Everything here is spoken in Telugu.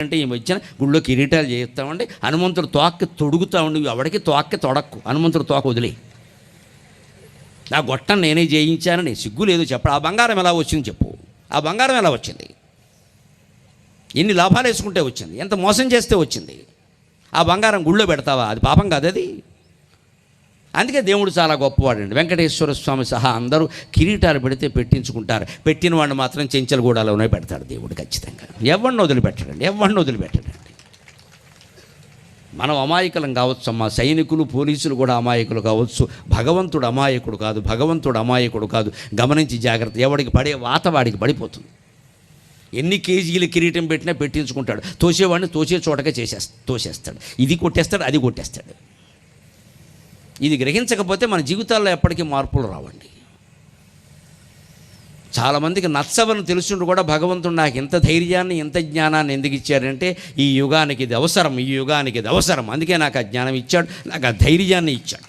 అంటే ఈ మధ్యన గుళ్ళో కిరీటాలు చేస్తామండి, హనుమంతుడు తోక్కి తొడుగుతా ఉండి, ఎవడికి తోక్కి తొడక్కు, హనుమంతుడు తోక వదిలే, నా గొట్టం నేనే చేయించానని సిగ్గు లేదు చెప్పడు. ఆ బంగారం ఎలా వచ్చింది చెప్పు, ఆ బంగారం ఎలా వచ్చింది, ఎన్ని లాభాలు వేసుకుంటే వచ్చింది, ఎంత మోసం చేస్తే వచ్చింది. ఆ బంగారం గుళ్ళో పెడతావా, అది పాపం కాదు అది. అందుకే దేవుడు చాలా గొప్పవాడండి. వెంకటేశ్వర స్వామి సహా అందరూ కిరీటాలు పెడితే పెట్టించుకుంటారు, పెట్టిన వాడిని మాత్రం చెంచలగూడలోనే పెడతాడు దేవుడు ఖచ్చితంగా. ఎవరిని వదిలిపెట్టడండి, ఎవరిని వదిలిపెట్టడండి. మనం అమాయకులం కావచ్చు, మా సైనికులు పోలీసులు కూడా అమాయకులు కావచ్చు, భగవంతుడు అమాయకుడు కాదు, భగవంతుడు అమాయకుడు కాదు. గమనించి జాగ్రత్త, ఎవడికి పడే వాత వాడికి పడిపోతుంది. ఎన్ని కేజీలు కిరీటం పెట్టినా పెట్టించుకుంటాడు, తోసేవాడిని తోసే చోటగా తోసేస్తాడు, ఇది కొట్టేస్తాడు అది కొట్టేస్తాడు. ఇది గ్రహించకపోతే మన జీవితాల్లో ఎప్పటికీ మార్పులు రావండి. చాలామందికి నచ్చవని తెలుసుంటూ కూడా భగవంతుడు నాకు ఇంత ధైర్యాన్ని ఇంత జ్ఞానాన్ని ఎందుకు ఇచ్చారంటే ఈ యుగానికి ఇది అవసరం, ఈ యుగానికి ఇది అవసరం, అందుకే నాకు ఆ జ్ఞానం ఇచ్చాడు, నాకు ఆ ధైర్యాన్ని ఇచ్చాడు.